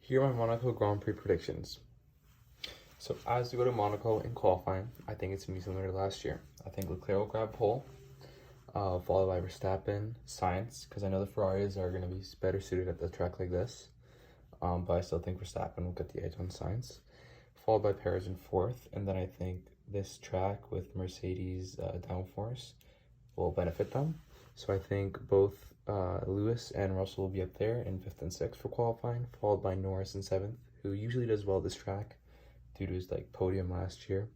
Here are my Monaco Grand Prix predictions. So as we go to Monaco in qualifying, I think it's going to be similar to last year. I think Leclerc will grab pole, followed by Verstappen, Sainz, because I know the Ferraris are going to be better suited at the track like this. But I still think Verstappen will get the edge on Sainz, followed by Perez in fourth. And then I think this track with Mercedes downforce will benefit them. So I think both Lewis and Russell will be up there in fifth and sixth for qualifying, followed by Norris in seventh, who usually does well this track due to his podium last year.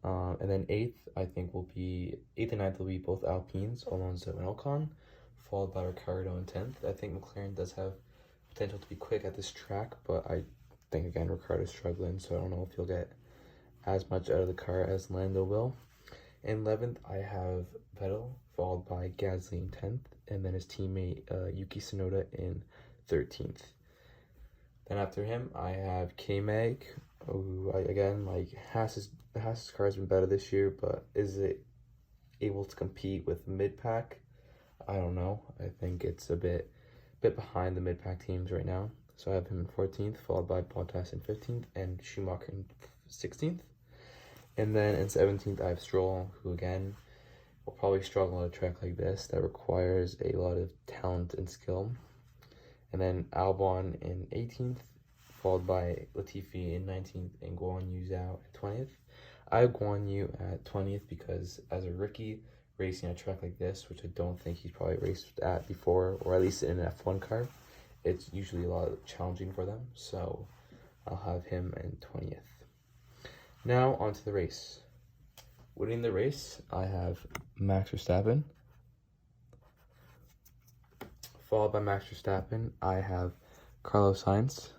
And then eighth and ninth will be both Alpines, Alonso and Ocon, followed by Ricciardo in 10th. I think McLaren does have potential to be quick at this track, but I think again Ricciardo's struggling, so I don't know if he'll get as much out of the car as Lando will. In 11th, I have Vettel, followed by Gasly in 10th, and then his teammate Yuki Tsunoda in 13th. Then after him, I have K-Mag, who Haas's car has been better this year, but is it able to compete with mid-pack? I don't know. I think it's a bit behind the mid-pack teams right now. So I have him in 14th, followed by Bottas in 15th, and Schumacher in 16th. And then in 17th, I have Stroll, who again will probably struggle on a track like this that requires a lot of talent and skill. And then Albon in 18th, followed by Latifi in 19th, and Guan Yu Zhao at 20th. I have Guan Yu at 20th because as a rookie racing a track like this, which I don't think he's probably raced at before, or at least in an F1 car, it's usually a lot challenging for them. So I'll have him in 20th. Now onto the race. Winning the race, I have Max Verstappen. Followed by Max Verstappen, I have Carlos Sainz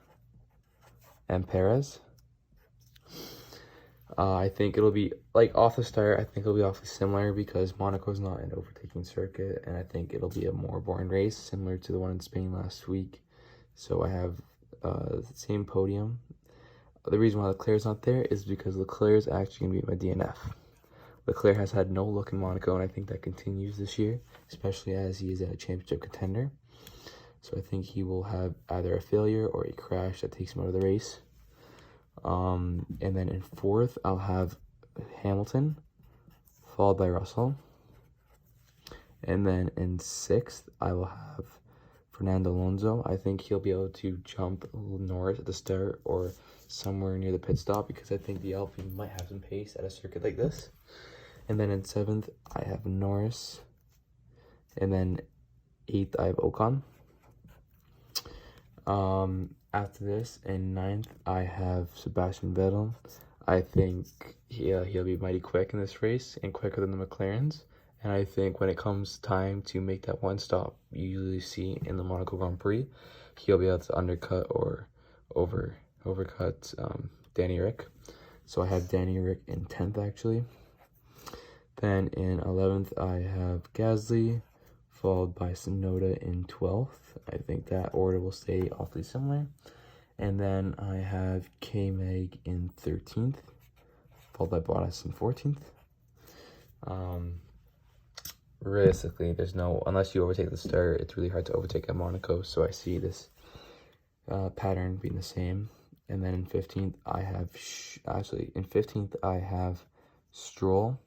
and Perez. I think it'll be, off the start, I think it'll be awfully similar because Monaco's not an overtaking circuit, and I think it'll be a more boring race, similar to the one in Spain last week. So I have the same podium. The reason why Leclerc's not there is because Leclerc's actually going to be my DNF. Leclerc has had no look in Monaco, and I think that continues this year, especially as he is a championship contender. So I think he will have either a failure or a crash that takes him out of the race. And then in fourth, I'll have Hamilton, followed by Russell. And then in sixth, I will have Fernando Alonso. I think he'll be able to jump Norris at the start or somewhere near the pit stop because I think the Alpine might have some pace at a circuit like this. And then in seventh, I have Norris. And then eighth, I have Ocon. After this, in ninth, I have Sebastian Vettel. I think he'll be mighty quick in this race and quicker than the McLarens. And I think when it comes time to make that one stop you usually see in the Monaco Grand Prix, he'll be able to undercut or overcut Danny Rick. So I have Danny Rick in 10th actually. Then in 11th, I have Gasly, followed by Tsunoda in 12th. I think that order will stay awfully similar. And then I have K-Mag in 13th, followed by Bottas in 14th. Realistically, unless you overtake the start, it's really hard to overtake at Monaco. So I see this pattern being the same. And then in 15th, I have Stroll.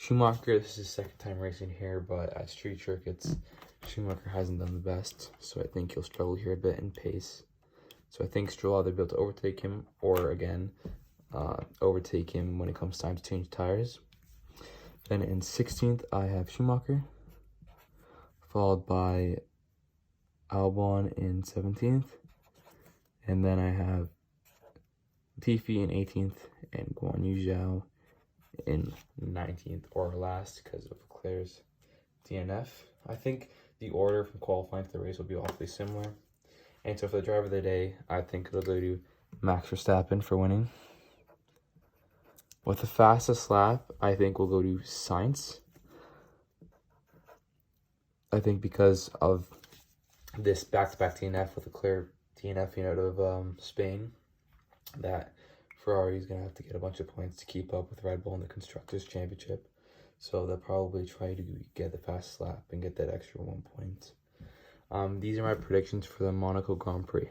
Schumacher, this is his second time racing here, but at street circuits, Schumacher hasn't done the best, so I think he'll struggle here a bit in pace. So I think Stroll will either be able to overtake him or, again, overtake him when it comes time to change tires. Then in 16th, I have Schumacher, followed by Albon in 17th. And then I have Latifi in 18th and Guan Yu Zhao in 19th or last because of Leclerc's DNF. I think the order from qualifying to the race will be awfully similar. And so for the driver of the day, I think it'll go to Max Verstappen for winning. With the fastest lap, I think we'll go to Sainz. I think because of this back-to-back DNF with Leclerc DNFing out of Spain, that Ferrari is going to have to get a bunch of points to keep up with Red Bull in the Constructors' Championship. So they'll probably try to get the fastest lap and get that extra 1 point. These are my predictions for the Monaco Grand Prix.